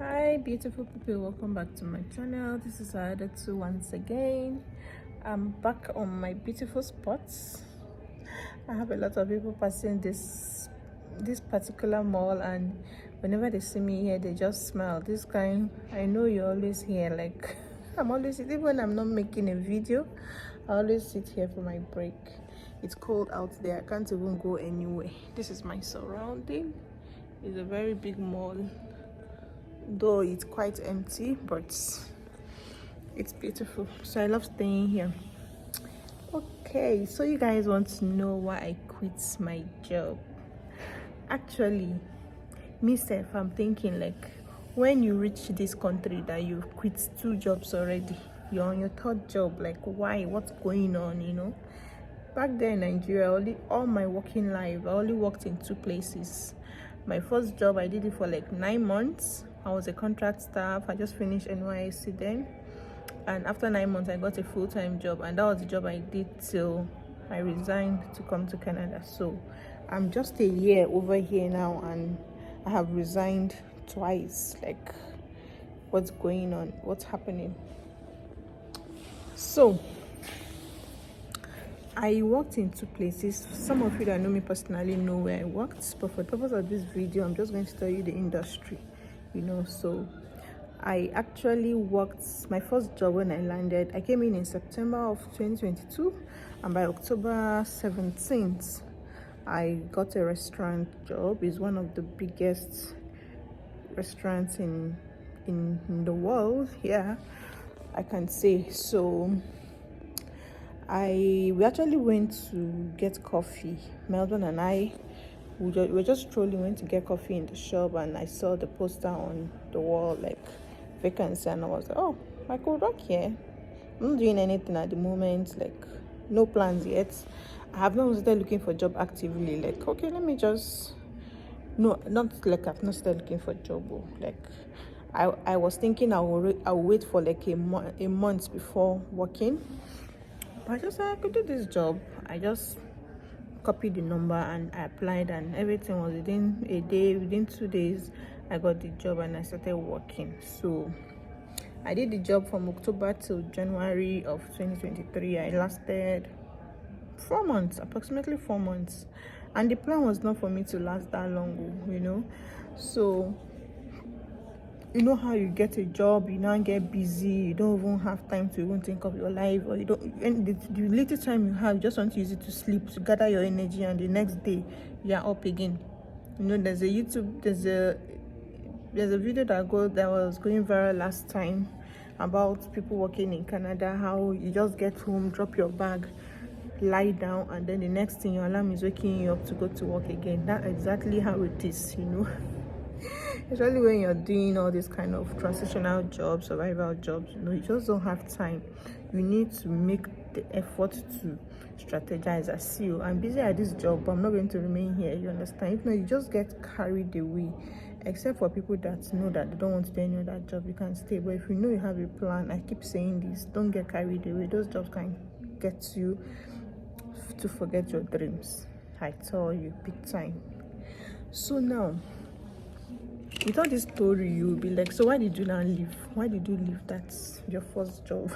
Hi beautiful people, welcome back to my channel. This is Adetu once again. I'm back on my beautiful spots. I have a lot of people passing this particular mall, and whenever they see me here they just smile. This kind, I know you're always here. Like I'm always, even when I'm not making a video, I always sit here for my break. It's cold out there, I can't even go anywhere. This is my surrounding. It's a very big mall, though it's quite empty, but it's beautiful, so I love staying here. Okay, so you guys want to know why I quit my job. Actually, myself, I'm thinking, like, when you reach this country that you've quit 2 jobs already, you're on your 3rd job, like, why? What's going on? Back there in Nigeria, all my working life, I only worked in 2 places. My first job, I did it for like 9 months. I was a contract staff. I just finished NYSC then, and after 9 months I got a full-time job, and that was the job I did till I resigned to come to Canada. So I'm just a year over here now, and I have resigned twice. Like, what's going on? What's happening? So I worked in 2 places. Some of you that know me personally know where I worked, but for the purpose of this video, I'm just going to tell you the industry, So I actually worked my first job when I landed. I came in September of 2022, and by October 17th, I got a restaurant job. It's one of the biggest restaurants in the world. Yeah, I can say so. We actually went to get coffee. Melvin and I, we were just strolling, went to get coffee in the shop, and I saw the poster on the wall, like, vacancy, and I was like, oh, I could work here. I'm not doing anything at the moment, like, no plans yet. I have not started looking for a job actively. Like, okay, let me just, no, not like I've not started looking for a job. Like, I was thinking I will wait for like a month before working. But I just said I could do this job. I just copied the number and I applied, and everything was within a day. Within 2 days, I got the job and I started working. So I did the job from October till January of 2023. I lasted 4 months, approximately 4 months, and the plan was not for me to last that long. So you know how you get a job, you now get busy, you don't even have time to even think of your life, or you don't, and the little time you have, you just want to use it to sleep, to gather your energy, and the next day you're up again. There's a video that was going viral last time about people working in Canada, how you just get home, drop your bag, lie down, and then the next thing your alarm is waking you up to go to work again. That's exactly how it is. Especially when you're doing all these kind of transitional jobs, survival jobs, you just don't have time. You need to make the effort to strategize. I see you, I'm busy at this job, but I'm not going to remain here. You understand? If not, you just get carried away. Except for people that know that they don't want to do any other job, you can stay. But if you know you have a plan, I keep saying this, don't get carried away. Those jobs can get you to forget your dreams. I tell you, big time. So now, with all this story, you'll be like, so why did you not leave? Why did you leave your first job?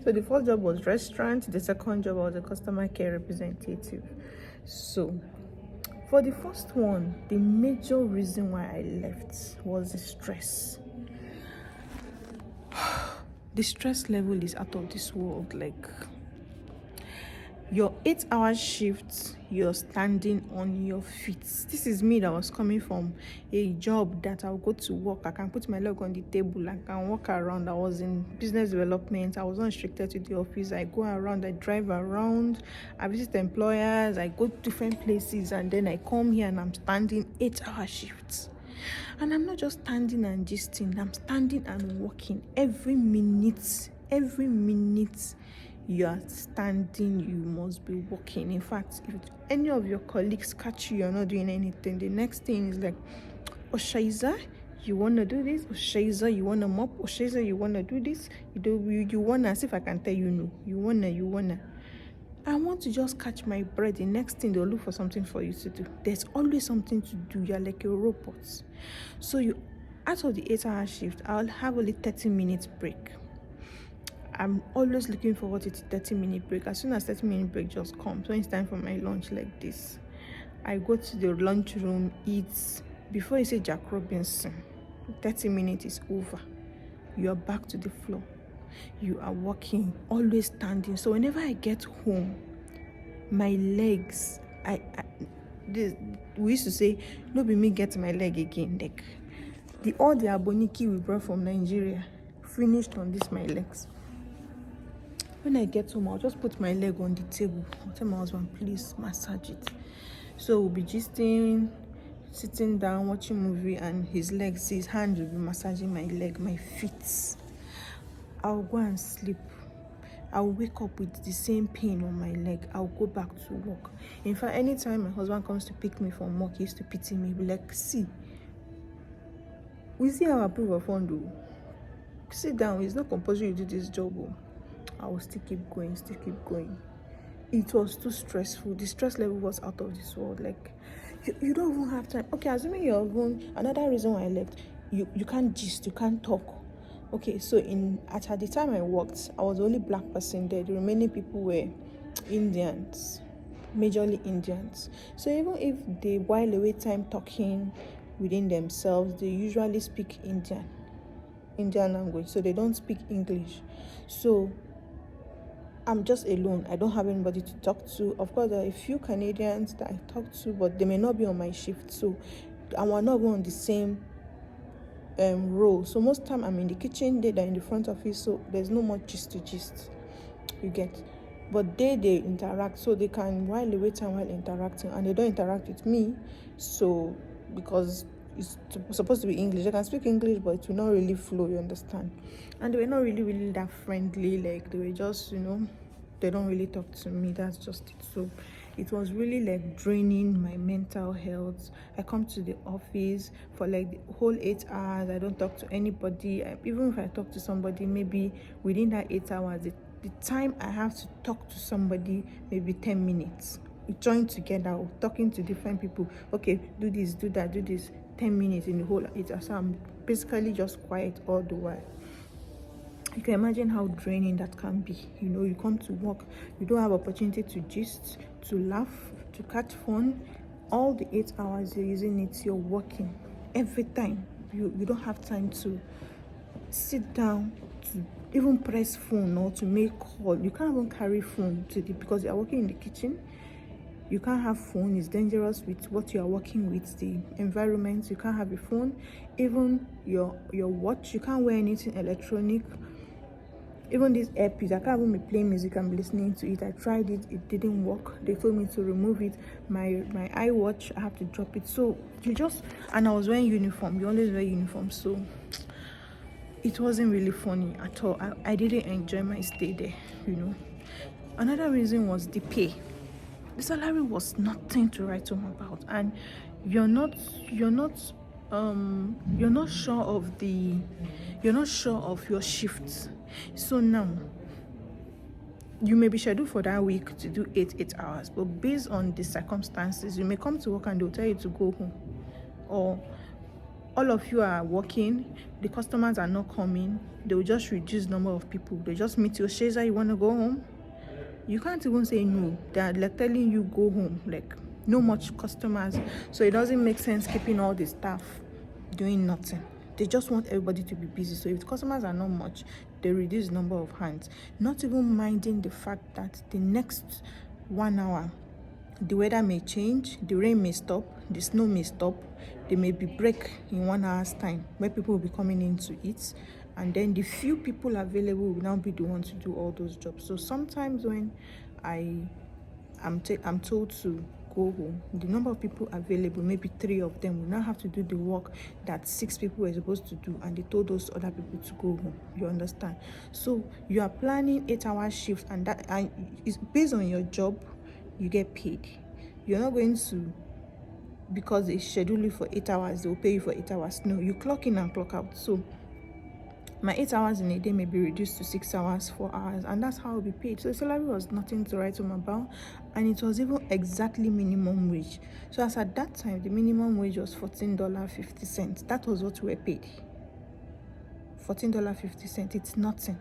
So the first job was restaurant. The second job, I was a customer care representative. So for the first one, the major reason why I left was the stress. The stress level is out of this world. Like, your 8-hour shift, you're standing on your feet. This is me that was coming from a job that I'll go to work, I can put my leg on the table, I can walk around. I was in business development. I was not restricted to the office. I go around, I drive around, I visit employers, I go to different places, and then I come here and I'm standing 8-hour shifts. And I'm not just standing and gisting, I'm standing and walking. Every minute you are standing, you must be walking. In fact, if any of your colleagues catch you're not doing anything, the next thing is like, Oshaiza, you want to do this? Oshaiza, you want to mop? Oshaiza, you want to do this? You want to, as if I can tell you no. You want to. I want to just catch my breath. The next thing, they'll look for something for you to do. There's always something to do. You're like a robot. So Out of the 8-hour shift, I'll have only 30 minutes break. I'm always looking forward to the 30-minute break. As soon as 30-minute break just comes, when it's time for my lunch like this, I go to the lunchroom, eat. Before you say Jack Robinson, 30 minutes is over. You are back to the floor. You are walking, always standing. So whenever I get home, my legs, we used to say, no be me get my leg again. Like all the aboniki we brought from Nigeria finished on this my legs. When I get home, I'll just put my leg on the table. I'll tell my husband, please massage it. So we'll be gisting, sitting down, watching movie, and his hand will be massaging my leg, my feet. I'll go and sleep. I'll wake up with the same pain on my leg. I'll go back to work. In fact, anytime my husband comes to pick me from work, he used to pity me. He'll be like, see, we see our proof of fund. Sit down. It's not compulsory you do this job. I will still keep going. It was too stressful. The stress level was out of this world. Like, you don't even have time. Okay, assuming you're going, another reason why I left, you can't gist, you can't talk. Okay, so at the time I worked, I was the only black person there. The remaining people were Indians, majorly Indians. So even if they while away time talking within themselves, they usually speak Indian language, so they don't speak English. So I'm just alone. I don't have anybody to talk to. Of course, there are a few Canadians that I talk to, but they may not be on my shift, so I will not be on the same role. So most time I'm in the kitchen, they're in the front office, so there's no much gist, you get. But they interact, so they can while away time while interacting, and they don't interact with me. So because it's supposed to be English, they can speak English, but it will not really flow, you understand. And they were not really that friendly. Like, they were just, they don't really talk to me. That's just it. So it was really like draining my mental health. I come to the office for like the whole 8 hours. I don't talk to anybody. Even if I talk to somebody, maybe within that 8 hours, the time I have to talk to somebody, maybe 10 minutes. We join together, talking to different people. Okay, do this, do that, do this. 10 minutes in the whole 8 hours. So I'm basically just quiet all the while. You can imagine how draining that can be. You come to work, you don't have opportunity to gist, to laugh, to catch fun. All the 8 hours you're using it, you're working. Every time you don't have time to sit down, to even press phone or to make call. You can't even carry phone because you're working in the kitchen. You can't have phone. It's dangerous with what you are working with, the environment. You can't have a phone. Even your watch, you can't wear anything electronic. Even this earpiece, I can't even be playing music and be listening to it. I tried it, it didn't work. They told me to remove it. My iWatch, I have to drop it. So and I was wearing uniform. You always wear uniform, so it wasn't really funny at all. I didn't enjoy my stay there. Another reason was the pay. The salary was nothing to write home about, and you're not sure of your shifts. So now you may be scheduled for that week to do 8 hours, but based on the circumstances, you may come to work and they'll tell you to go home, or all of you are working, the customers are not coming, they will just reduce number of people. They just meet you, Sheza, you want to go home? You can't even say no. They're like telling you go home, like no much customers. So it doesn't make sense keeping all the staff doing nothing. They just want everybody to be busy. So if the customers are not much, they reduce the number of hands, not even minding the fact that the next 1 hour the weather may change, the rain may stop, the snow may stop, there may be break in 1 hour's time where people will be coming in to eat, and then the few people available will now be the ones to do all those jobs. So sometimes when I'm told to go home, the number of people available, maybe 3 of them, will now have to do the work that 6 people were supposed to do, and they told those other people to go home. You understand? So you are planning 8-hour shifts, and it's based on your job. You get paid. You're not going to, because they schedule you for 8 hours, they'll pay you for 8 hours. No, you clock in and clock out. So my 8 hours in a day may be reduced to 6 hours, 4 hours, and that's how I'll be paid. So the salary was nothing to write home about, and it was even exactly minimum wage. So as at that time, the minimum wage was $14.50. That was what we were paid. $14.50. It's nothing.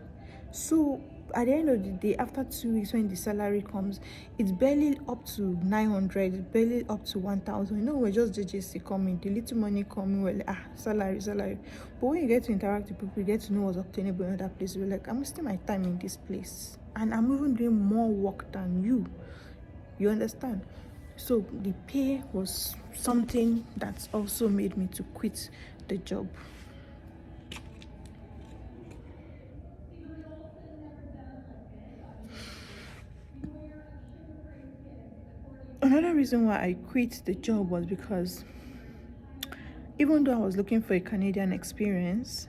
So at the end of the day, after 2 weeks, when the salary comes, it's barely up to 900, it's barely up to 1,000. You know, we're just JJC coming, the little money coming, we're like, salary. But when you get to interact with people, you get to know what's obtainable in other places. We're like, I'm wasting my time in this place, and I'm even doing more work than you. You understand? So the pay was something that also made me to quit the job. Another reason why I quit the job was because even though I was looking for a Canadian experience,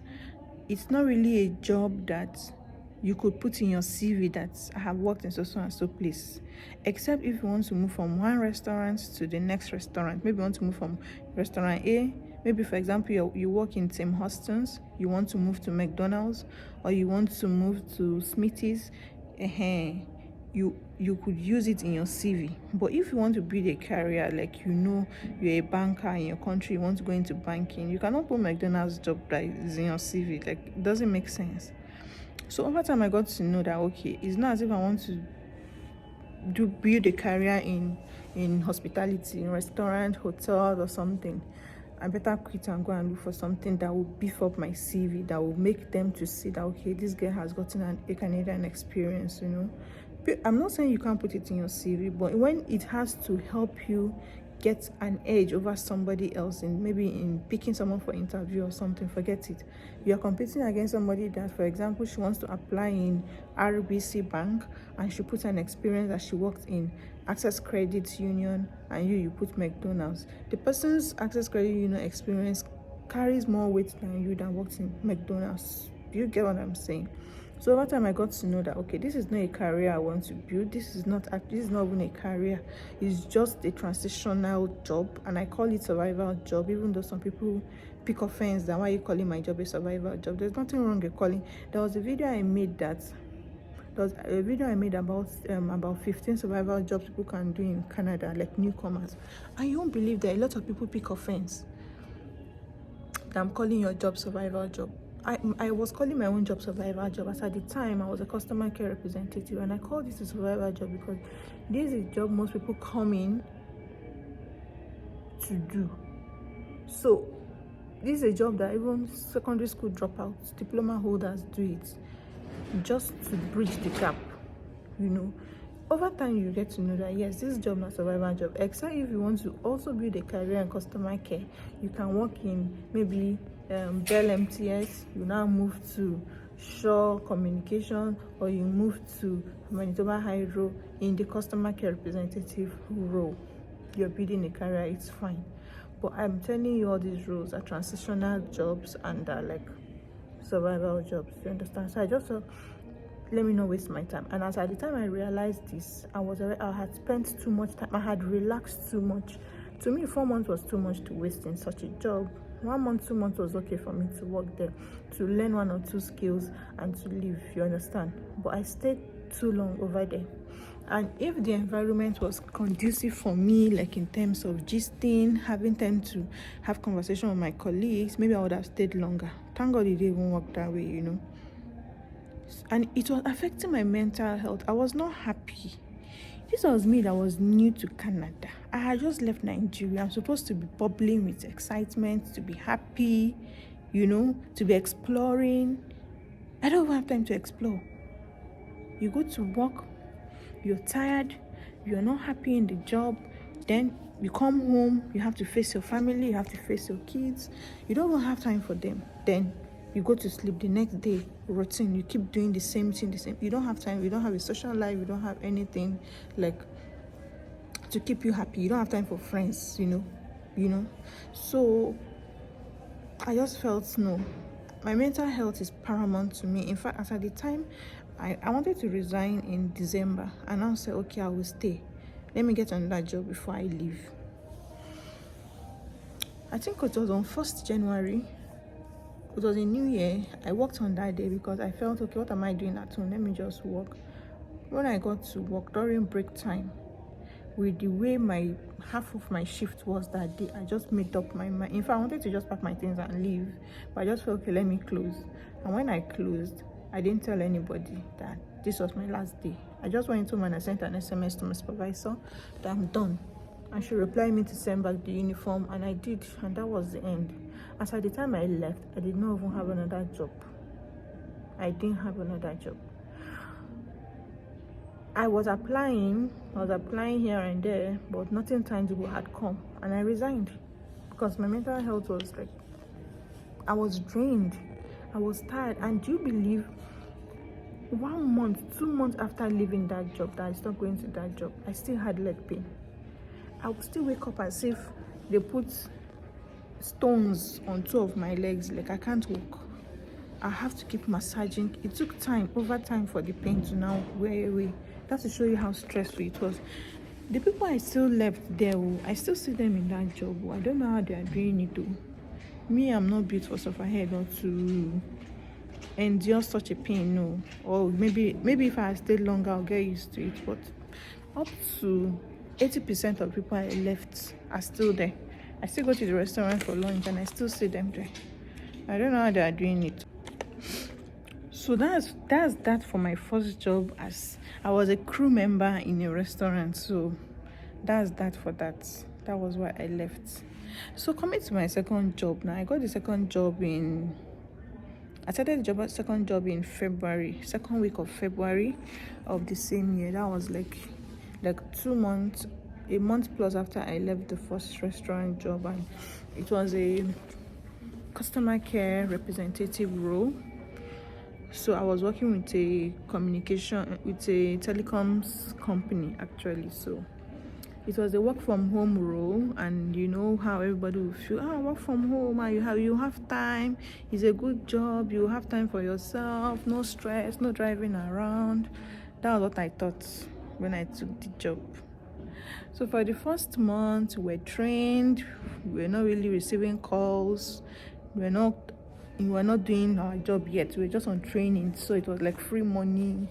it's not really a job that you could put in your CV that I have worked in so and so place, except if you want to move from one restaurant to the next restaurant. Maybe you want to move from restaurant A, maybe for example you work in Tim Hortons, you want to move to McDonald's, or you want to move to Smithy's. You could use it in your CV. But if you want to build a career, like, you know, you're a banker in your country, you want to go into banking, you cannot put McDonald's job that is in your CV. Like, it doesn't make sense. So over time I got to know that, okay, it's not as if I want to build a career in hospitality, in restaurant, hotel, or something. I better quit and go and look for something that will beef up my CV, that will make them to see that, okay, this girl has gotten a Canadian experience, you know. I'm not saying you can't put it in your CV, but when it has to help you get an edge over somebody else, in maybe in picking someone for interview or something, forget it. You're competing against somebody that, for example, she wants to apply in RBC Bank, and she puts an experience that she worked in Access Credit Union, and you put McDonald's. The person's Access Credit Union experience carries more weight than you that works in McDonald's. Do you get what I'm saying? So over time I got to know that, okay, this is not a career I want to build. This is not even a career. It's just a transitional job, and I call it survival job, even though some people pick offense that why you calling my job a survival job. There's nothing wrong with calling. There was a video I made about 15 survival jobs people can do in Canada, like newcomers, and you won't believe that a lot of people pick offense that I'm calling your job survival job. I was calling my own job survival job, as at the time I was a customer care representative, and I called this a survival job because this is a job most people come in to do. So this is a job that even secondary school dropouts, diploma holders do it, just to bridge the gap, you know. Over time you get to know that, yes, this job not survival job, except if you want to also build a career in customer care. You can work in maybe Bell MTS, you now move to Shaw Communication, or you move to Manitoba Hydro in the customer care representative role. You're building a career, it's fine. But I'm telling you, all these roles are transitional jobs and are like survival jobs, you understand? So I just thought, let me not waste my time. And as at the time I realized this, I had spent too much time, I had relaxed too much. To me, 4 months was too much to waste in such a job. 1 month, 2 months was okay for me to work there, to learn 1 or 2 skills and to leave, you understand? But I stayed too long over there. And if the environment was conducive for me, like in terms of gisting, having time to have conversation with my colleagues, maybe I would have stayed longer. Thank God it didn't even work that way, you know. And it was affecting my mental health. I was not happy. This was me that was new to Canada. I had just left Nigeria. I'm supposed to be bubbling with excitement, to be happy, you know, to be exploring. I don't even have time to explore. You go to work, you're tired, you're not happy in the job, then you come home, you have to face your family, you have to face your kids. You don't even have time for them. Then you go to sleep. The next day, routine, you keep doing the same thing. You don't have time, you don't have a social life, you don't have anything like to keep you happy. You don't have time for friends, you know. So I just felt, no, my mental health is paramount to me. In fact, at the time I wanted to resign in December, and I said, okay, I will stay, let me get another job before I leave. I think it was on 1st January it was a new year. I worked on that day because I felt, okay, what am I doing at home? Let me just work. When I got to work during break time, with the way my half of my shift was that day, I just made up my mind. In fact, I wanted to just pack my things and leave, but I just felt, okay, let me close. And when I closed, I didn't tell anybody that this was my last day. I just went home and I sent an SMS to my supervisor that I'm done, and she replied me to send back the uniform, and I did, and that was the end. As at the time I left, I did not even have another job. I didn't have another job. I was applying here and there, but nothing tangible had come, and I resigned because my mental health was like, I was drained, I was tired. And do you believe 1 month, 2 months after leaving that job, that I stopped going to that job, I still had leg pain. I would still wake up as if they put stones on 2 of my legs, like I can't walk. I have to keep massaging. It took time, over time, for the pain to now wear away. That's to show you how stressful it was. The people I still left there, I still see them in that job. I don't know how they are doing it though. Me, I'm not built for suffer head or to endure such a pain, no. Or maybe if I stayed longer, I'll get used to it. But up to 80% of people I left are still there. I still go to the restaurant for lunch and I still see them there. I don't know how they are doing it. So that's that for my first job. As I was a crew member in a restaurant, so that's that for that. That was why I left. So coming to my second job now, I got the second job I started the second job in February, second week of February of the same year. That was like 2 months, a month plus after I left the first restaurant job, and it was a customer care representative role. So I was working with a telecoms company actually. So it was a work from home role, and you know how everybody will feel, work from home, you have time, it's a good job, you have time for yourself, no stress, no driving around. That was what I thought when I took the job. So for the first month, we were trained, we were not really receiving calls, we were not doing our job yet, we were just on training. So it was like free money,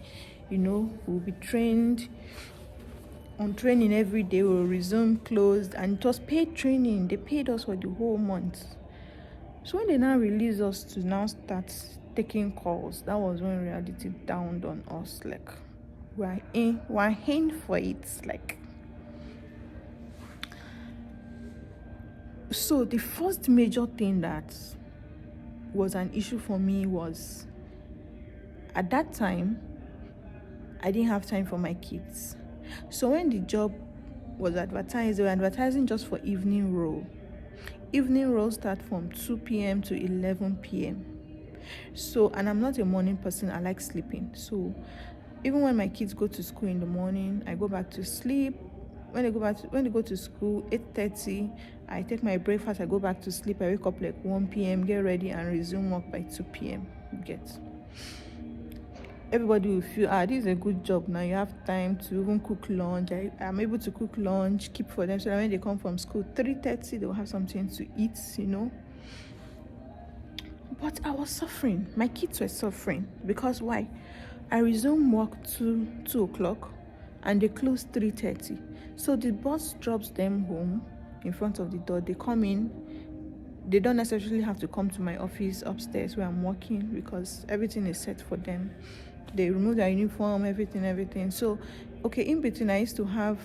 we'll be trained on training every day. We'll resume closed, and it was paid training. They paid us for the whole month. So when they now released us to now start taking calls, that was when reality dawned on us. Like, we're in for it. Like, so the first major thing that was an issue for me was, at that time, I didn't have time for my kids. So when the job was advertised, they were advertising just for evening role. Evening roles start from 2 p.m. to 11 p.m. So, and I'm not a morning person, I like sleeping. So even when my kids go to school in the morning, I go back to sleep. When they go to school, 8:30, I take my breakfast, I go back to sleep. I wake up like 1 p.m., get ready and resume work by 2 p.m. Everybody will feel, this is a good job. Now you have time to even cook lunch. I'm able to cook lunch, keep for them, so that when they come from school, 3:30, they will have something to eat, But I was suffering. My kids were suffering. Because why? I resume work 2 o'clock and they close 3:30. So the boss drops them home in front of the door. They come in. They don't necessarily have to come to my office upstairs where I'm working, because everything is set for them. They remove their uniform, everything. So, okay, in between, I used to have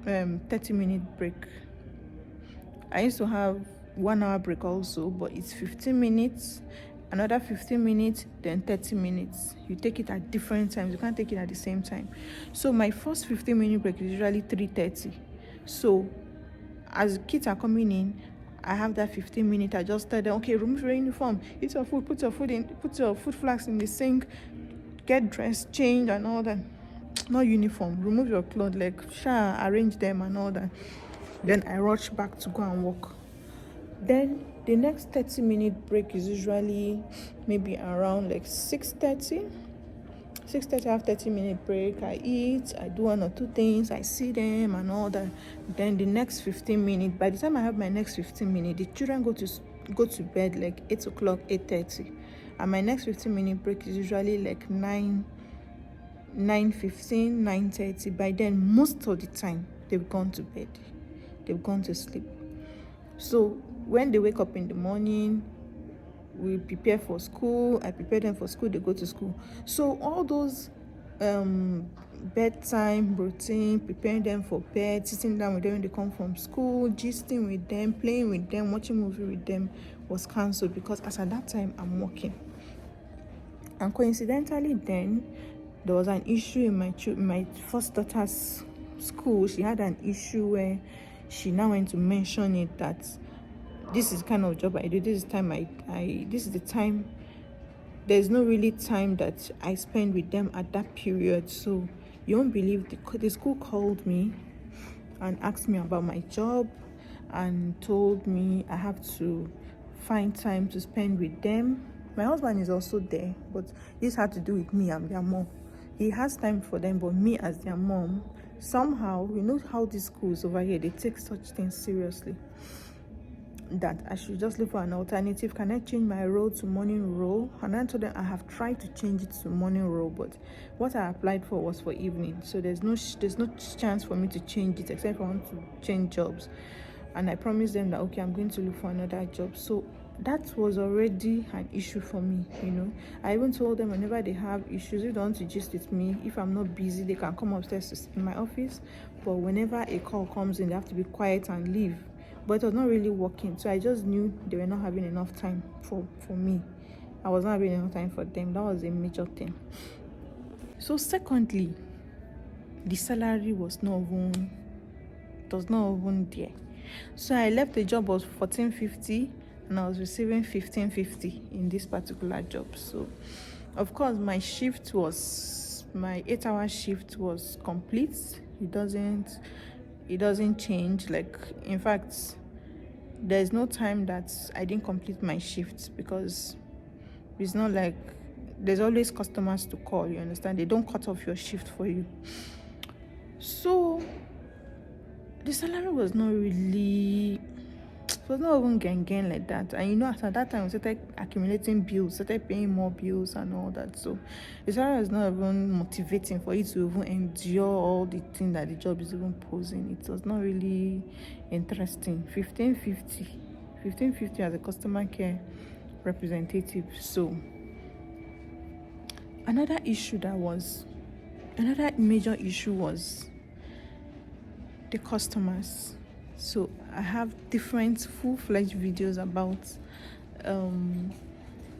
30-minute break. I used to have 1 hour break also, but it's 15 minutes, another 15 minutes, then 30 minutes. You take it at different times. You can't take it at the same time. So my first 15-minute break is usually 3:30. So as kids are coming in, I have that 15 minutes. I just tell them, okay, remove your uniform, eat your food, put your food flask in the sink, get dressed, change and all that. Not uniform, remove your clothes, like arrange them and all that. Then I rush back to go and work. Then the next 30-minute break is usually maybe around like 6:30. 6:30, I have 30-minute break. I eat, I do 1 or 2 things, I see them and all that. Then the next 15 minutes, by the time I have my next 15 minutes, the children go to bed like 8 o'clock, 8:30. And my next 15-minute break is usually like 9:15, 9:30. By then, most of the time, they've gone to bed. They've gone to sleep. So when they wake up in the morning, we prepare for school. I prepare them for school. They go to school. So all those bedtime routine, preparing them for bed, sitting down with them when they come from school, gisting with them, playing with them, watching movie with them was cancelled because as at that time I'm working. And coincidentally then there was an issue in my first daughter's school. She had an issue where she now went to mention it that this is the kind of job I do. This is time this is the time. There's no really time that I spend with them at that period. So you won't believe the school called me and asked me about my job and told me I have to find time to spend with them. My husband is also there, but this had to do with me. I'm their mom. He has time for them, but me as their mom, somehow, you know how these schools over here, they take such things seriously, that I should just look for an alternative. Can I change my role to morning role? And I told them I have tried to change it to morning role, but what I applied for was for evening. So there's no chance for me to change it except if I want to change jobs. And I promised them that, okay, I'm going to look for another job. So that was already an issue for me, you know. I even told them whenever they have issues, if they want to gist with me, if I'm not busy, they can come upstairs in my office. But whenever a call comes in, they have to be quiet and leave. But it was not really working. So I just knew they were not having enough time for me. I was not having enough time for them. That was a major thing. So secondly, the salary was not even there. So I left the job was $14.50 and I was receiving $15.50 in this particular job. So of course my 8-hour shift was complete. It doesn't change. Like, in fact, there's no time that I didn't complete my shift, because it's not like there's always customers to call, you understand? They don't cut off your shift for you. So the salary was not really, it was not even gang like that. And you know, at that time we started accumulating bills, started paying more bills and all that. So the salary was not even motivating for you to even endure all the things that the job is even posing. It was not really interesting. $15.50 as a customer care representative. So another major issue was the customers. So I have different full-fledged videos about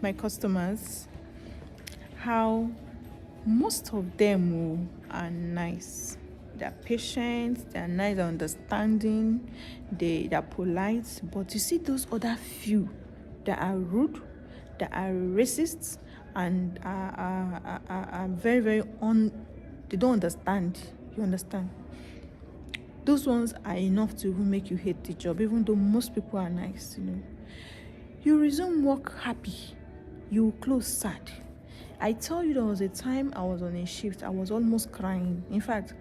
my customers, how most of them are nice. They're patient, they're nice, they're understanding, they're polite. But you see those other few that are rude, that are racist, and are very, very they don't understand. You understand? Those ones are enough to even make you hate the job, even though most people are nice, you know. You resume work happy, you close sad. I tell you, there was a time I was on a shift, I was almost crying. In fact,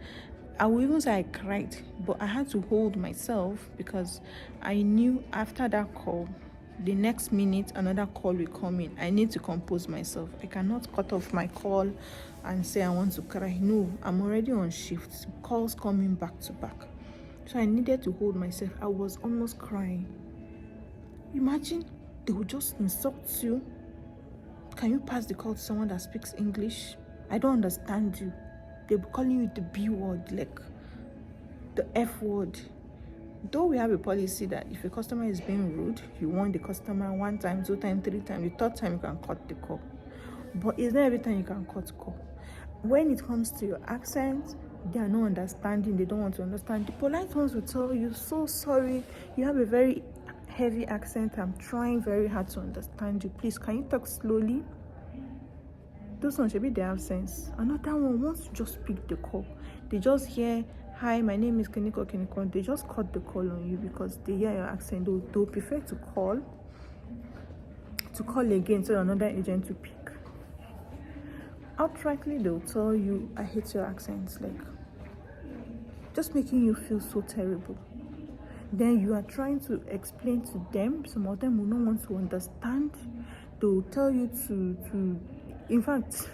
I will even say I cried, but I had to hold myself because I knew after that call, the next minute another call will come in. I need to compose myself. I cannot cut off my call and say I want to cry. No, I'm already on shift, calls coming back to back. So I needed to hold myself. I was almost crying. Imagine they would just insult you. Can you pass the call to someone that speaks English? I don't understand you. They'll be calling you the B word, like the F word. Though we have a policy that if a customer is being rude, you warn the customer 1 time, 2 times, 3 times. The 3rd time you can cut the call. But it's not every time you can cut call. When it comes to your accent, they are not understanding. They don't want to understand. The polite ones will tell you, so sorry, you have a very heavy accent. I'm trying very hard to understand you. Please, can you talk slowly? Those ones, maybe they have sense. Another one wants to just pick the call. They just hear, hi, my name is Keniko. They just cut the call on you because they hear your accent. They'll prefer to call again so another agent to pick. Outrightly, they'll tell you, I hate your accent. Like, just making you feel so terrible. Then you are trying to explain to them. Some of them will not want to understand. They will tell you to in fact,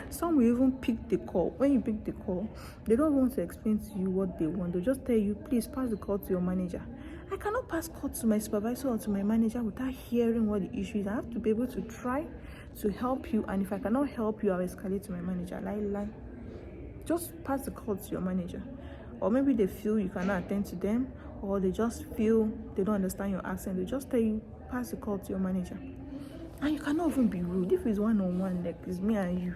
some will even pick the call. When you pick the call, they don't want to explain to you what they want. They'll just tell you, please pass the call to your manager. I cannot pass call to my supervisor or to my manager without hearing what the issue is. I have to be able to try to help you, and if I cannot help you, I'll escalate to my manager. Lie. Just pass the call to your manager. Or maybe they feel you cannot attend to them, or they just feel they don't understand your accent. They just tell you, pass the call to your manager. And you cannot even be rude. If it's one-on-one, like it's me and you,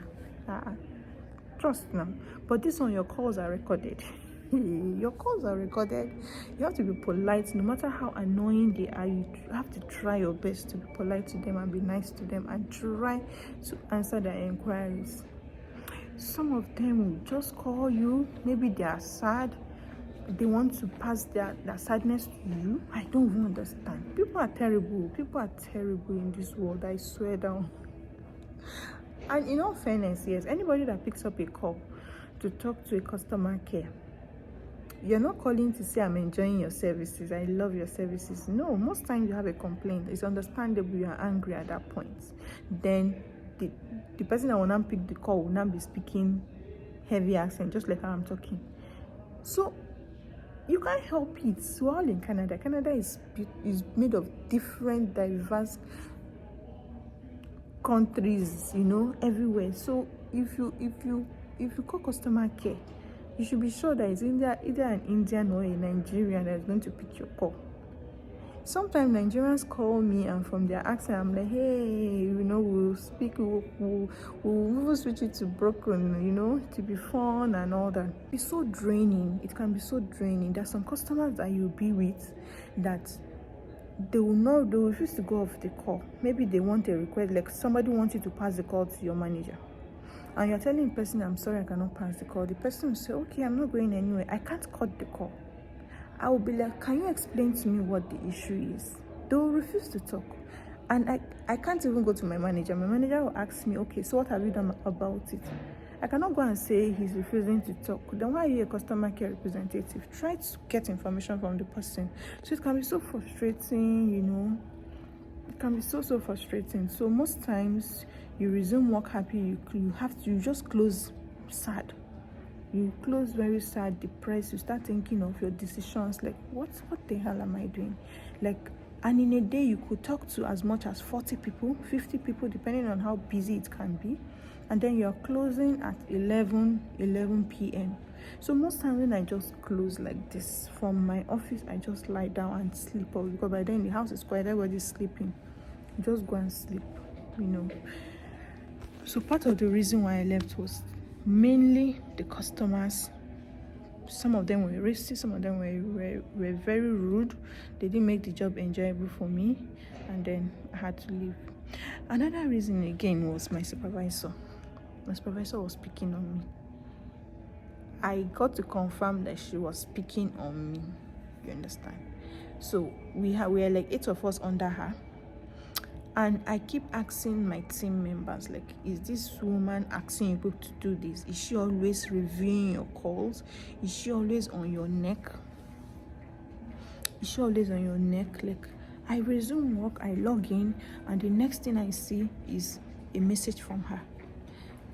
trust now. But this one, your calls are recorded. Your calls are recorded. You have to be polite. No matter how annoying they are, you have to try your best to be polite to them and be nice to them and try to answer their inquiries. Some of them will just call you. Maybe they are sad. They want to pass their sadness to you. I don't even understand. People are terrible. People are terrible in this world. I swear down. And in all fairness, yes, anybody that picks up a call to talk to a customer care, you're not calling to say I'm enjoying your services, I love your services. No, most times you have a complaint. It's understandable you are angry at that point. Then the person that will now pick the call will now be speaking heavy accent, just like how I'm talking. So you can't help it. We're all in Canada. Canada is made of different, diverse countries, everywhere. So if you call customer care, you should be sure that it's either an Indian or a Nigerian that is going to pick your call. Sometimes Nigerians call me, and from their accent, I'm like, hey, we'll speak, we'll switch it to broken, to be fun and all that. It's so draining. It can be so draining. There's some customers that you'll be with that they will refuse to go off the call. Maybe they want a request, like somebody wants you to pass the call to your manager. And you're telling the person, I'm sorry, I cannot pass the call. The person will say, okay, I'm not going anywhere. I can't cut the call. I will be like, can you explain to me what the issue is? They will refuse to talk. And I can't even go to my manager. My manager will ask me, okay, so what have you done about it? I cannot go and say he's refusing to talk. Then why are you a customer care representative? Try to get information from the person. So it can be so frustrating, It can be so frustrating. So most times you resume work happy, you just close sad. You close very sad, depressed. You start thinking of your decisions, like what the hell am I doing? And in a day you could talk to as much as 40 people, 50 people, depending on how busy it can be. And then you're closing at 11 p.m. So most times when I just close like this from my office, I just lie down and sleep off, because by then the house is quiet, everybody's sleeping. Just go and sleep, So part of the reason why I left was mainly the customers. Some of them were racist, some of them were very rude. They didn't make the job enjoyable for me, and then I had to leave. Another reason again was my supervisor. My supervisor was picking on me. I got to confirm that she was picking on me. You understand? So we are like 8 of us under her. And I keep asking my team members, like, is this woman asking you people to do this? Is she always reviewing your calls? Is she always on your neck? Like, I resume work, I log in, and the next thing I see is a message from her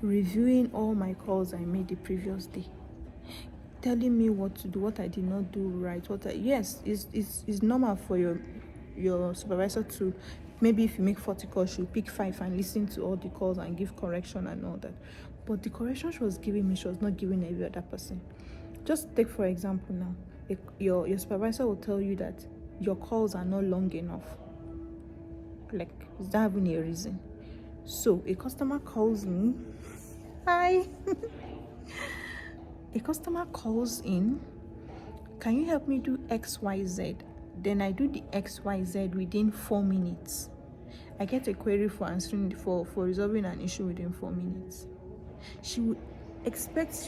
reviewing all my calls I made the previous day, telling me what to do, what I did not do right. Yes, it's normal for your supervisor to, maybe if you make 40 calls, she'll pick 5 and listen to all the calls and give correction and all that. But the correction she was giving me, she was not giving every other person. Just take for example now, your supervisor will tell you that your calls are not long enough. Like, is that having a reason? So a customer calls me. Hi. A customer calls in, can you help me do XYZ? Then I do the XYZ within 4 minutes. I get a query for answering for resolving an issue within 4 minutes. She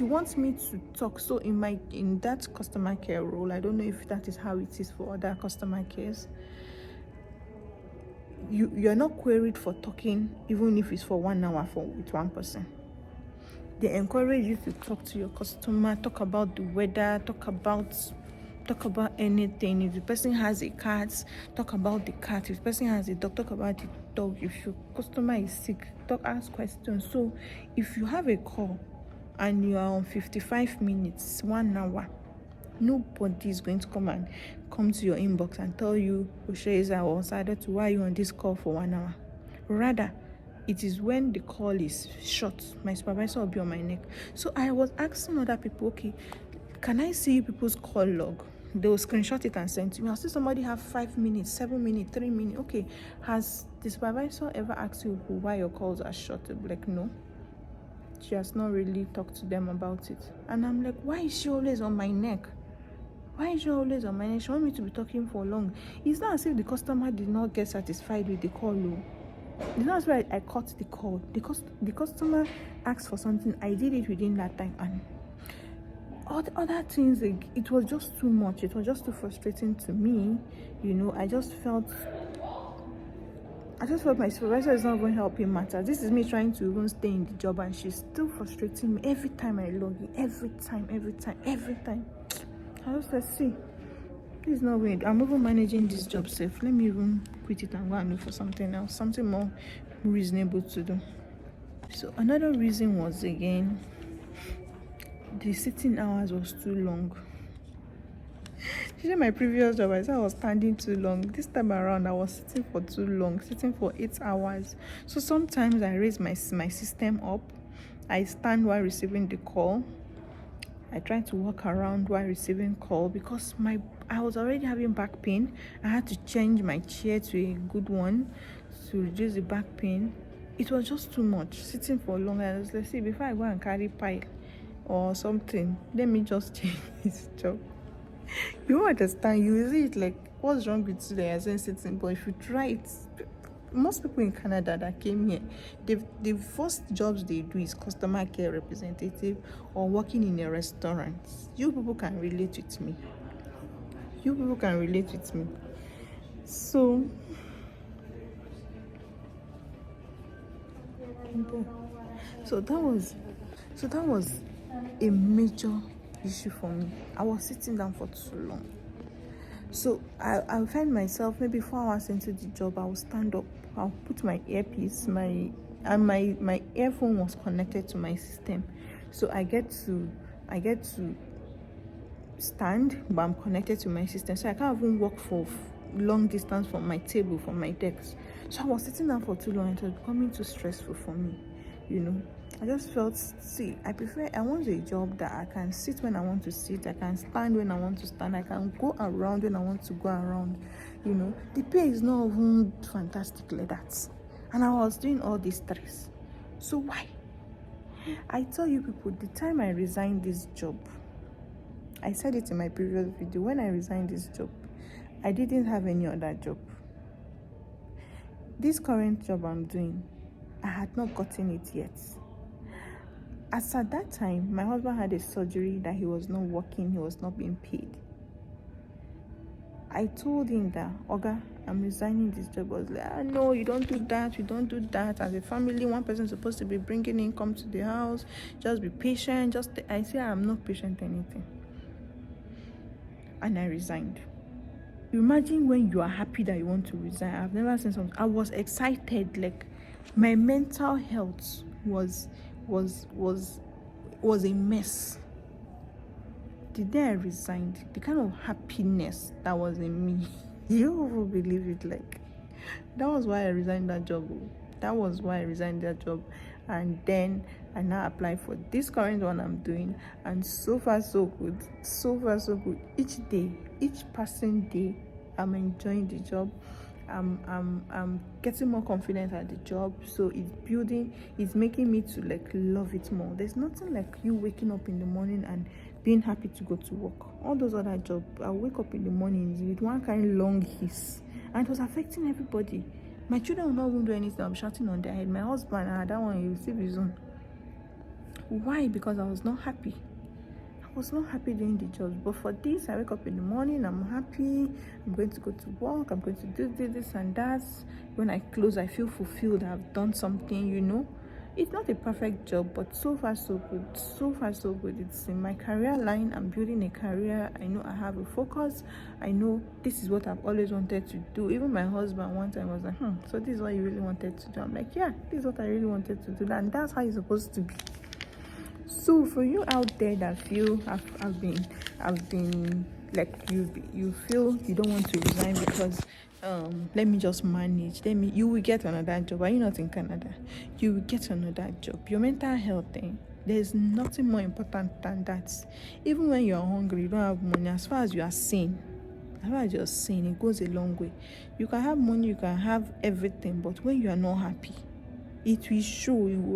wants me to talk. So in that customer care role, I don't know if that is how it is for other customer cares. You're not queried for talking, even if it's for 1 hour with one person. They encourage you to talk to your customer, talk about the weather, talk about talk about anything. If the person has a cat, talk about the cat. If the person has a dog, talk about the dog. If your customer is sick, ask questions. So if you have a call and you are on 55 minutes, 1 hour, nobody is going to come to your inbox and tell you, Osheza or Sadat, why are you on this call for 1 hour? Rather, it is when the call is short, my supervisor will be on my neck. So I was asking other people, okay, can I see people's call log? They will screenshot it and send to me. I'll see somebody have 5 minutes, 7 minutes, 3 minutes. Okay, has the supervisor ever asked you why your calls are short? Like, no. She has not really talked to them about it. And I'm like, why is she always on my neck? Why is she always on my neck? She wants me to be talking for long. It's not as if the customer did not get satisfied with the call. It's not as if I cut the call. The customer asked for something. I did it within that time. And all the other things, it was just too much. It was just too frustrating to me. I just felt my supervisor is not going to help him matter. This is me trying to even stay in the job, and she's still frustrating me every time I log in. Every time. I just said, see, this is not weird. I'm even managing this job safe. Let me even quit it and go and look for something else, something more reasonable to do. So another reason was, again, the sitting hours was too long. My previous job, I said I was standing too long. This time around, I was sitting for too long, sitting for 8 hours. So sometimes I raise my system up. I stand while receiving the call. I try to walk around while receiving call because I was already having back pain. I had to change my chair to a good one to reduce the back pain. It was just too much, sitting for long. I was like, see, before I go and carry pile or something, let me just change this job. You won't understand. You see it like, what's wrong with you? They are sitting, but if you try it, most people in Canada that came here, the first jobs they do is customer care representative or working in a restaurant. You people can relate with me. So that was a major issue for me. I was sitting down for too long. So I find myself maybe 4 hours into the job, I will stand up, I'll put my earpiece, my earphone was connected to my system. So I get to stand, but I'm connected to my system. So I can't even walk for long distance from my table, from my desk. So I was sitting down for too long, and it was becoming too stressful for me. I just felt, I want a job that I can sit when I want to sit, I can stand when I want to stand, I can go around when I want to go around. The pay is not even fantastic like that. And I was doing all this stress. So why? I tell you people, the time I resigned this job, I said it in my previous video, when I resigned this job, I didn't have any other job. This current job I'm doing, I had not gotten it yet. As at that time, my husband had a surgery that he was not working, he was not being paid. I told him that, Oga, I'm resigning this job. I was like, no, you don't do that. As a family, one person is supposed to be bringing income to the house. Just be patient. I say I'm not patient anything. And I resigned. Imagine when you are happy that you want to resign. I've never seen something. I was excited. Like, my mental health was a mess. The day I resigned, the kind of happiness that was in me, you won't believe it. Like, that was why I resigned that job. And then I now apply for this current one I'm doing, and so far so good. Each day, each passing day, I'm enjoying the job. I'm getting more confident at the job, so it's making me to like love it more. There's nothing like you waking up in the morning and being happy to go to work. All those other jobs, I wake up in the mornings with one kind of long hiss, and it was affecting everybody. My children will not even do anything. I'm shouting on their head. My husband, that one, he received his own. Why? Because I was not happy. Doing the job. But for this, I wake up in the morning, I'm happy, I'm going to go to work, I'm going to do this and that. When I close, I feel fulfilled, I've done something, It's not a perfect job, but so far so good. So far so good. It's in my career line. I'm building a career. I know I have a focus. I know this is what I've always wanted to do. Even my husband one time was like, so this is what you really wanted to do. I'm like, yeah, this is what I really wanted to do, and that's how it's supposed to be. So for you out there that feel I've been like you feel you don't want to resign because let me just manage, you will get another job. Are you not in Canada? You will get another job. Your mental health thing, there's nothing more important than that. Even when you're hungry, you don't have money, as far as you are sane, as far as you're sane, it goes a long way. You can have money, you can have everything, but when you are not happy, it will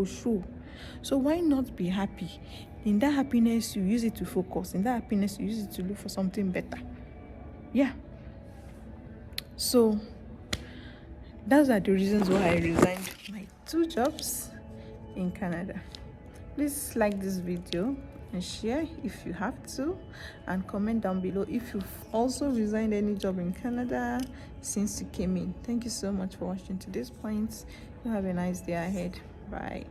show. So why not be happy? In that happiness, you use it to focus. In that happiness, you use it to look for something better. Yeah. So those are the reasons why I resigned my 2 jobs in Canada. Please like this video and share if you have to, and comment down below if you've also resigned any job in Canada since you came in. Thank you so much for watching to this point. You have a nice day ahead. Bye.